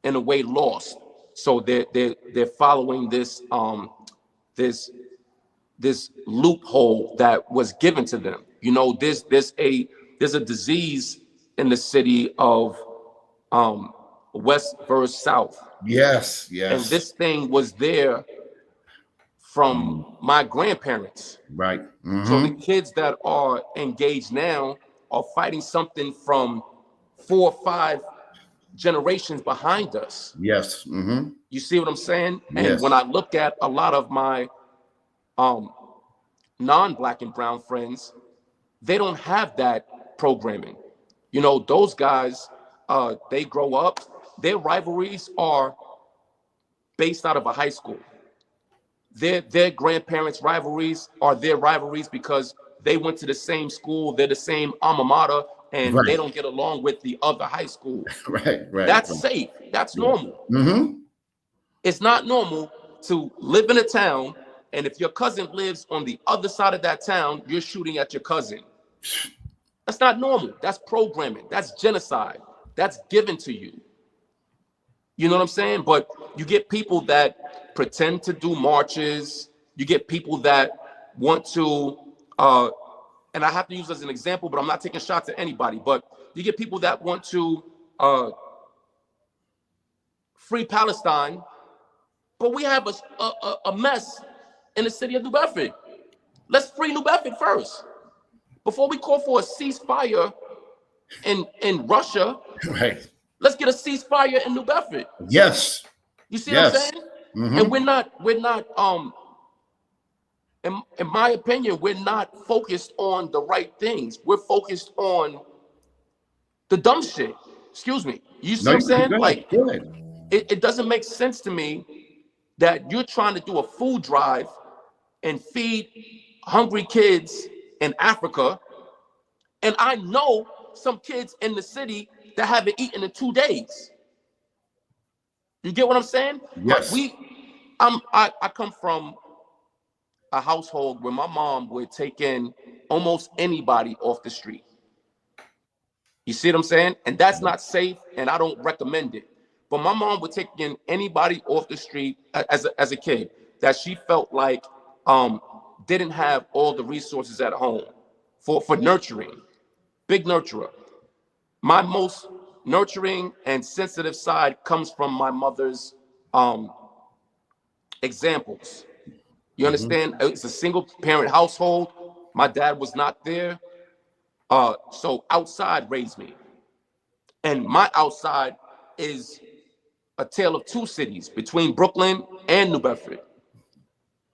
in a way lost. So they're following this loophole that was given to them. There's a disease in the city of West versus South. Yes. And this thing was there from my grandparents. Right. So the kids that are engaged now are fighting something from 4 or 5 generations behind us. Yes. You see what I'm saying? Yes. And when I look at a lot of my non-black and brown friends, they don't have that programming. Those guys, they grow up, their rivalries are based out of a high school. Their grandparents' rivalries are their rivalries because they went to the same school, they're the same alma mater, and they don't get along with the other high school. Right. That's safe. That's normal. It's not normal to live in a town, and if your cousin lives on the other side of that town, you're shooting at your cousin. That's not normal. That's programming. That's genocide. That's given to you. You know what I'm saying? But you get people that pretend to do marches. You get people that want to, and I have to use as an example, but I'm not taking shots at anybody, but you get people that want to free Palestine, but we have a mess in the city of New Bedford. Let's free New Bedford first. Before we call for a ceasefire in Russia, Right. let's get a ceasefire in New Bedford. Yes. You see what I'm saying? And we're not in my opinion, we're not focused on the right things. We're focused on the dumb shit. Excuse me. You see what I'm saying? Like, it doesn't make sense to me that you're trying to do a food drive and feed hungry kids in Africa. And I know some kids in the city that haven't eaten in 2 days. You get what I'm saying? Yes. I come from a household where my mom would take in almost anybody off the street. You see what I'm saying? And that's not safe, and I don't recommend it. But my mom would take in anybody off the street as a kid that she felt like didn't have all the resources at home for nurturing. Big nurturer. My most nurturing and sensitive side comes from my mother's examples. You understand? It's a single parent household. My dad was not there. So outside raised me. And my outside is a tale of two cities between Brooklyn and New Bedford.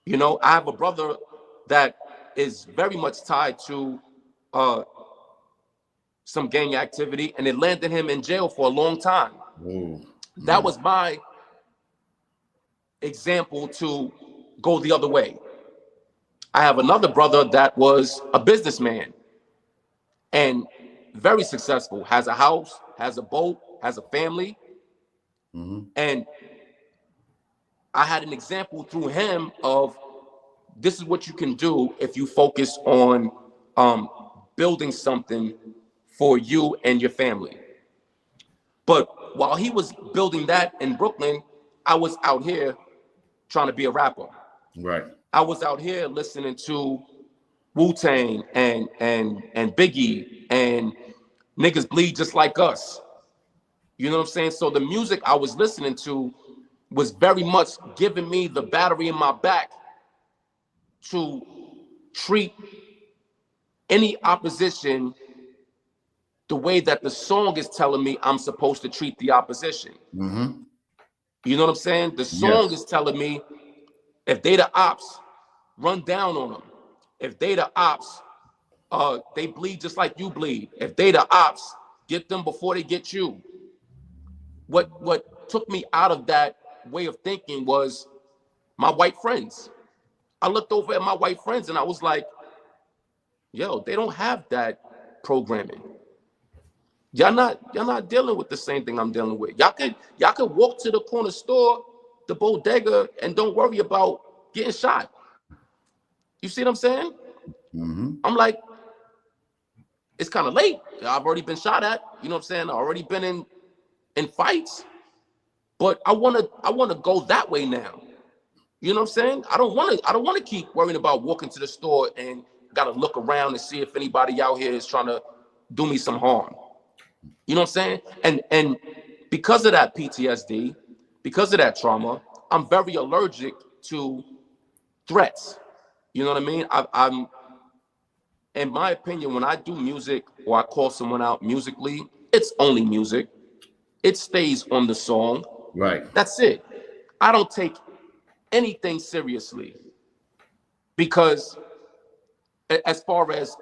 You know, I have a brother that is very much tied to some gang activity, and it landed him in jail for a long time. Oh, That was my example to go the other way. I have another brother that was a businessman and very successful, has a house, has a boat, has a family. And I had an example through him of this is what you can do if you focus on building something for you and your family. But while he was building that in Brooklyn, I was out here trying to be a rapper. right. I was out here listening to Wu-Tang and Biggie and niggas bleed just like us. You know what I'm saying? So the music I was listening to was very much giving me the battery in my back to treat any opposition the way that the song is telling me I'm supposed to treat the opposition. You know what I'm saying? The song is telling me if they the ops, run down on them. If they the ops, they bleed just like you bleed. If they the ops, get them before they get you. What took me out of that way of thinking was my white friends. I looked over at my white friends and I was like, yo, they don't have that programming. Y'all not dealing with the same thing I'm dealing with. Y'all could walk to the corner store, the bodega, and don't worry about getting shot. You see what I'm saying? I'm like, it's kind of late. I've already been shot at. You know what I'm saying? I've already been in fights. But I wanna go that way now. You know what I'm saying? I don't wanna keep worrying about walking to the store and gotta look around and see if anybody out here is trying to do me some harm. You know what I'm saying? And because of that PTSD, because of that trauma, I'm very allergic to threats. You know what I mean? I'm, in my opinion, when I do music or I call someone out musically, it's only music. It stays on the song. Right. That's it. I don't take anything seriously because as far as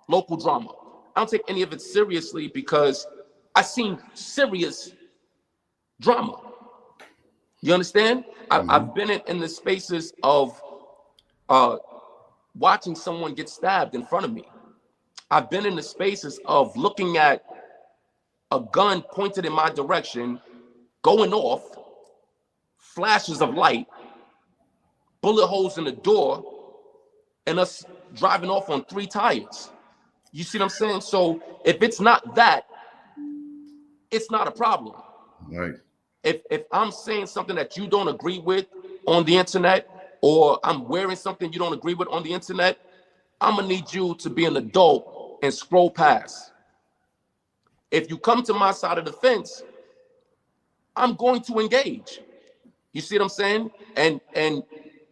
local drama, I don't take any of it seriously because I've seen serious drama. You understand? I've been in the spaces of watching someone get stabbed in front of me. I've been in the spaces of looking at a gun pointed in my direction, going off, flashes of light, bullet holes in the door, and us driving off on 3 tires. You see what I'm saying? So if it's not that, it's not a problem. Right. If I'm saying something that you don't agree with on the internet, or I'm wearing something you don't agree with on the internet, I'm gonna need you to be an adult and scroll past. If you come to my side of the fence, I'm going to engage. You see what I'm saying? And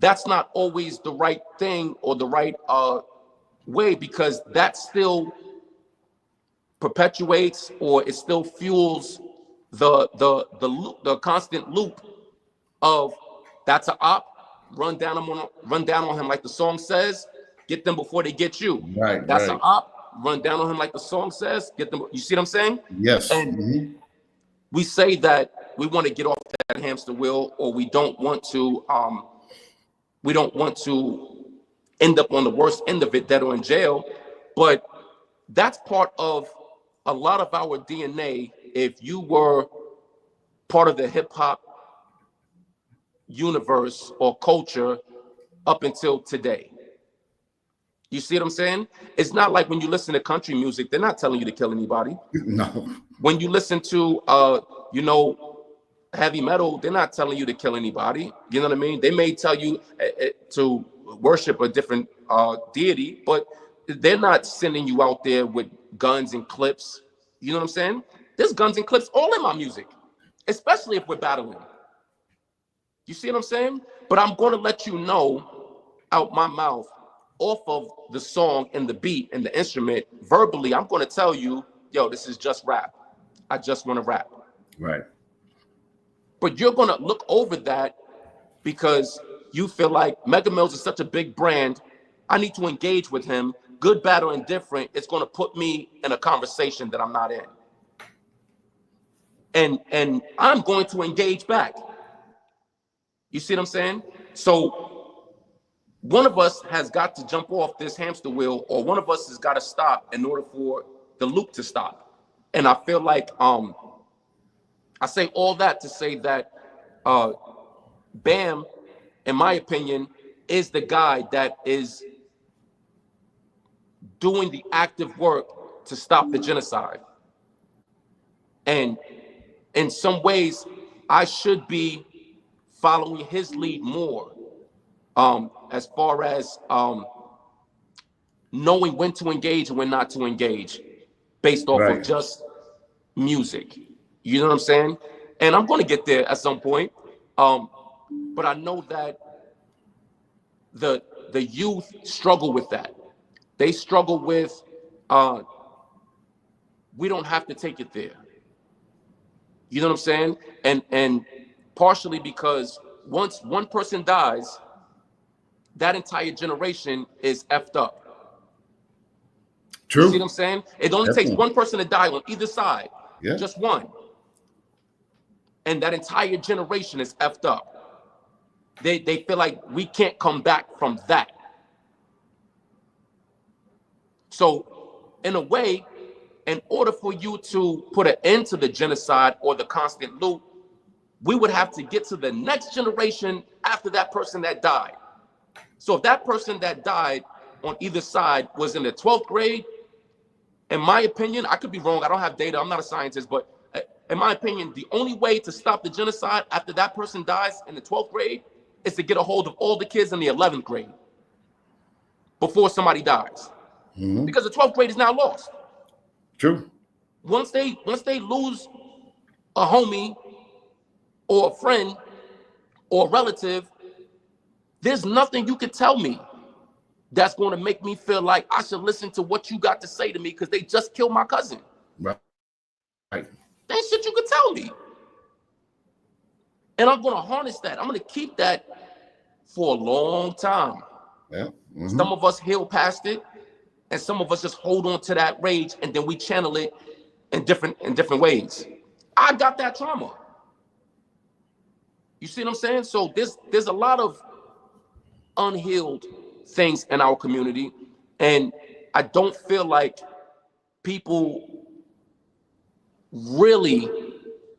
that's not always the right thing or the right way, because that still perpetuates or it still fuels the constant loop of that's an op, run down on him like the song says, get them before they get you. Right. That's Right. an op, run down on him like the song says, get them. You see what I'm saying? Yes. And we say that we want to get off that hamster wheel, or we don't want to end up on the worst end of it, dead or in jail. But that's part of a lot of our DNA. If you were part of the hip hop universe or culture up until today. You see what I'm saying? It's not like when you listen to country music, they're not telling you to kill anybody. No. When you listen to heavy metal, they're not telling you to kill anybody. You know what I mean? They may tell you to worship a different deity, but they're not sending you out there with guns and clips. You know what I'm saying? There's guns and clips all in my music, especially if we're battling. You see what I'm saying? But I'm going to let you know out my mouth, off of the song and the beat and the instrument, verbally, I'm going to tell you, yo, this is just rap. I just want to rap. Right. But you're going to look over that because you feel like Mega Mills is such a big brand. I need to engage with him. Good, bad, or indifferent, it's going to put me in a conversation that I'm not in. And I'm going to engage back. You see what I'm saying? So one of us has got to jump off this hamster wheel, or one of us has got to stop in order for the loop to stop. And I feel like I say all that to say that Bam, in my opinion, is the guy that is doing the active work to stop the genocide. And in some ways, I should be following his lead more, as far as knowing when to engage and when not to engage based off of Right. just music. You know what I'm saying? And I'm going to get there at some point. But I know that the youth struggle with that. They struggle with, we don't have to take it there. You know what I'm saying? And partially because once one person dies, that entire generation is effed up. True. You see what I'm saying? It only takes one person to die on either side. Yeah. Just one. And that entire generation is effed up. They feel like we can't come back from that. So in a way, in order for you to put an end to the genocide or the constant loop, we would have to get to the next generation after that person that died. So if that person that died on either side was in the 12th grade, in my opinion, I could be wrong, I don't have data, I'm not a scientist, but in my opinion, the only way to stop the genocide after that person dies in the 12th grade is to get a hold of all the kids in the 11th grade before somebody dies. Mm-hmm. Because the 12th grade is now lost. True. Once they lose a homie or a friend or a relative, there's nothing you could tell me that's going to make me feel like I should listen to what you got to say to me because they just killed my cousin. Right. That shit you could tell me. And I'm going to harness that. I'm going to keep that for a long time. Yeah. Mm-hmm. Some of us heal past it, and some of us just hold on to that rage, and then we channel it in different ways. I got that trauma. You see what I'm saying? So there's a lot of unhealed things in our community, and I don't feel like people really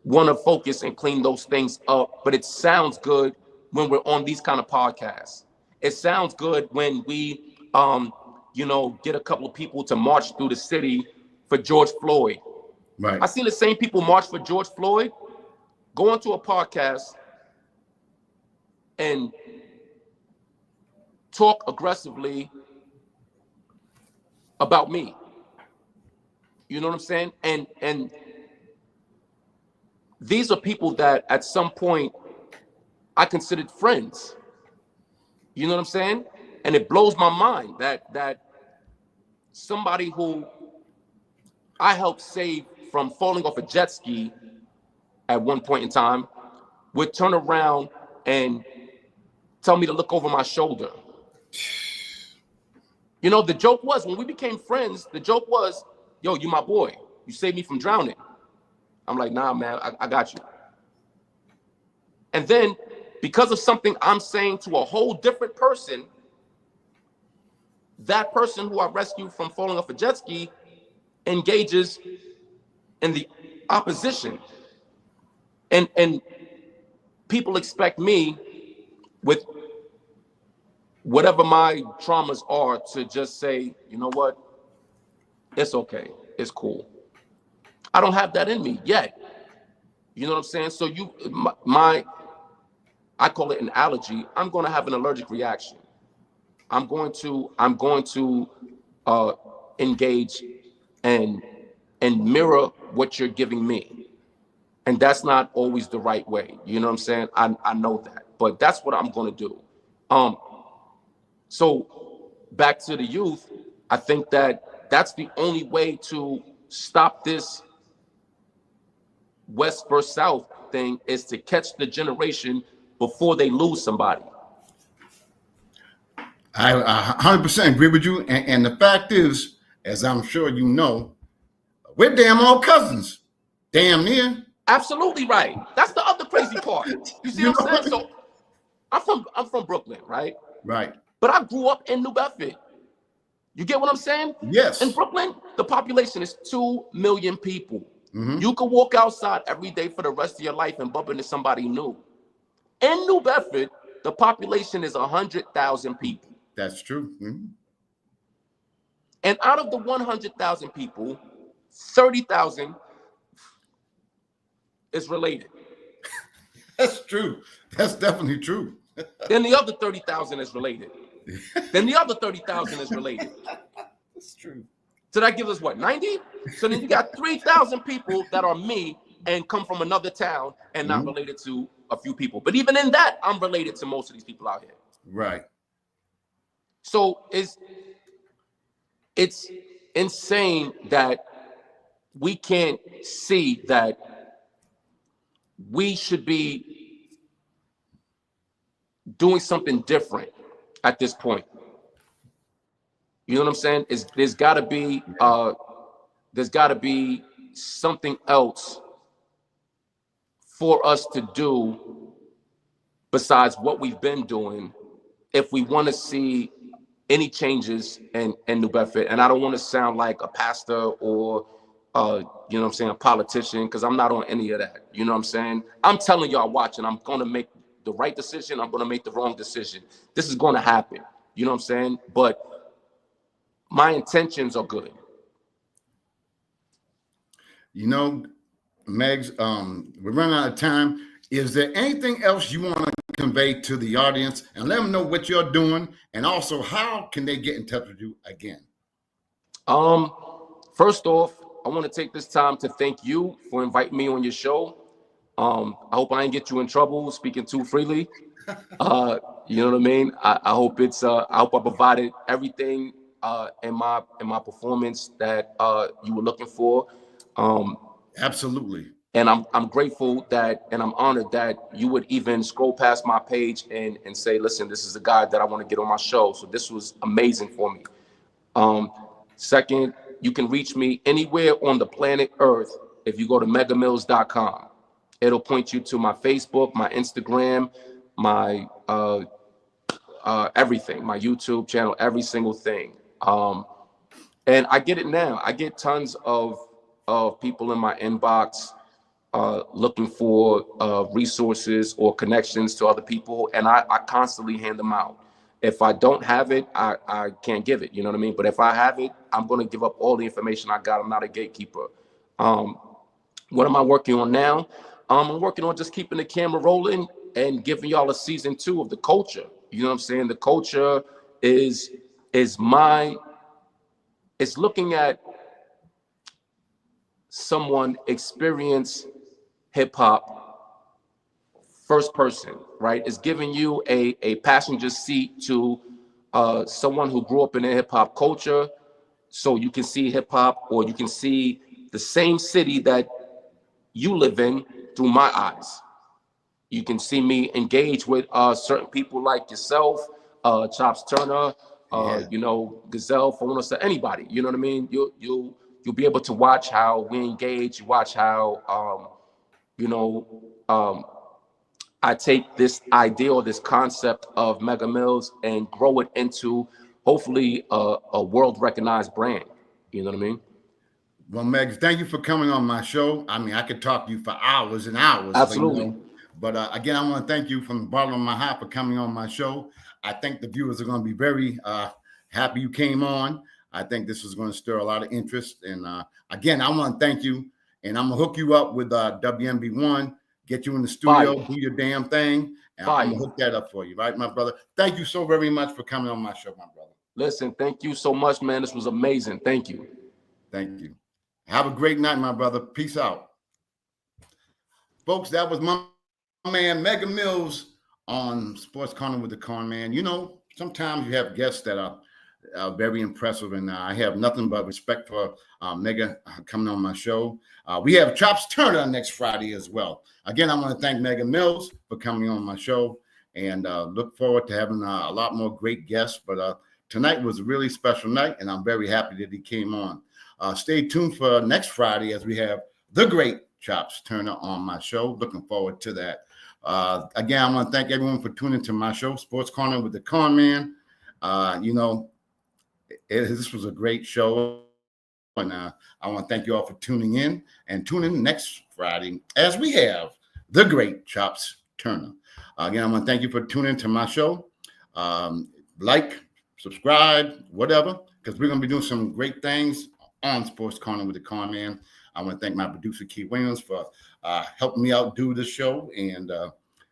want to focus and clean those things up, but it sounds good when we're on these kind of podcasts. It sounds good when we get a couple of people to march through the city for George Floyd. Right. I seen the same people march for George Floyd go onto a podcast and talk aggressively about me. You know what I'm saying? And these are people that at some point I considered friends. You know what I'm saying? And it blows my mind that somebody who I helped save from falling off a jet ski at one point in time would turn around and tell me to look over my shoulder. You know, the joke was, when we became friends, the joke was, yo, you my boy. You saved me from drowning. I'm like, nah, man, I got you. And then, because of something I'm saying to a whole different person, that person who I rescued from falling off a jet ski engages in the opposition. And people expect me, with whatever my traumas are, to just say, you know what? It's okay. It's cool. I don't have that in me yet. You know what I'm saying? So I call it an allergy. I'm going to have an allergic reaction. I'm going to engage and mirror what you're giving me. And that's not always the right way. You know what I'm saying? I know that. but that's what I'm going to do. So back to the youth, I think that that's the only way to stop this West versus South thing, is to catch the generation before they lose somebody. I 100% agree with you. And the fact is, as I'm sure you know, we're damn all cousins. Damn near. Absolutely right. That's the other crazy part. You see what I'm saying? So I'm from Brooklyn, right? Right. But I grew up in New Bedford. You get what I'm saying? Yes. In Brooklyn, the population is 2 million people. Mm-hmm. You could walk outside every day for the rest of your life and bump into somebody new. In New Bedford, the population is 100,000 people. That's true. Mm-hmm. And out of the 100,000 people, 30,000 is related. That's true. That's definitely true. Then the other 30,000 is related. Then the other 30,000 is related. That's true. So that gives us what, 90? So then you got 3,000 people that are me and come from another town and not related to a few people. But even in that, I'm related to most of these people out here. Right. So it's insane that we can't see that we should be doing something different at this point. You know what I'm saying? There's got to be something else for us to do besides what we've been doing if we want to see any changes in New Bedford. And I don't want to sound like a pastor or you know what I'm saying, a politician, because I'm not on any of that. You know what I'm saying? I'm telling y'all watching, I'm going to make the right decision. I'm going to make the wrong decision. This is going to happen. You know what I'm saying? But my intentions are good. You know, Megs, we're running out of time. Is there anything else you want to convey to the audience and let them know what you're doing, and also how can they get in touch with you again? First off, I want to take this time to thank you for inviting me on your show. I hope I didn't get you in trouble speaking too freely. You know what I mean? I hope I hope I provided everything in my performance that you were looking for. Absolutely. And I'm grateful that, and I'm honored that you would even scroll past my page and say, listen, this is a guy that I want to get on my show. So this was amazing for me. Second, you can reach me anywhere on the planet Earth if you go to megamills.com. It'll point you to my Facebook, my Instagram, my everything, my YouTube channel, every single thing. And I get it now. I get tons of people in my inbox looking for resources or connections to other people, and I constantly hand them out. If I don't have it, I can't give it, you know what I mean? But if I have it, I'm going to give up all the information I got. I'm not a gatekeeper. What am I working on now? I'm working on just keeping the camera rolling and giving y'all a season 2 of The Culture. You know what I'm saying? The Culture is it's looking at someone experience hip hop first person, right? It's giving you a passenger seat to someone who grew up in a hip hop culture, so you can see hip hop, or you can see the same city that you live in through my eyes. You can see me engage with certain people like yourself, Chops Turner, you know, Gazelle, for one of anybody. You know what I mean? You'll be able to watch how we engage. You watch how you know, I take this idea or this concept of Mega Mills and grow it into hopefully a world recognized brand. You know what I mean? Well, Meg, thank you for coming on my show. I mean, I could talk to you for hours and hours. Absolutely. But again, I want to thank you from the bottom of my heart for coming on my show. I think the viewers are going to be very happy you came on. I think this is going to stir a lot of interest. And again, I want to thank you. And I'm going to hook you up with WMB1, get you in the studio, do your damn thing. And I'm going to hook that up for you, right, my brother? Thank you so very much for coming on my show, my brother. Listen, thank you so much, man. This was amazing. Thank you. Thank you. Have a great night, my brother. Peace out. Folks, that was my man, Mega Mills, on Sports Corner with the Conn Man. You know, sometimes you have guests that are very impressive, and I have nothing but respect for Mega coming on my show. We have Chops Turner next Friday as well. Again, I want to thank Mega Mills for coming on my show, and look forward to having a lot more great guests. But tonight was a really special night, and I'm very happy that he came on. Stay tuned for next Friday as we have the great Chops Turner on my show. Looking forward to that. Again, I want to thank everyone for tuning to my show, Sports Corner with the Conn Man. You know, this was a great show, and I want to thank you all for tuning in, and tune in next Friday as we have the great Chops Turner. Again, I want to thank you for tuning to my show. Like, subscribe, whatever, because we're going to be doing some great things on Sports Corner with the Conn Man. I want to thank my producer, Keith Williams, for helping me out do this show. And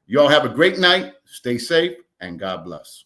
you all have a great night. Stay safe, and God bless.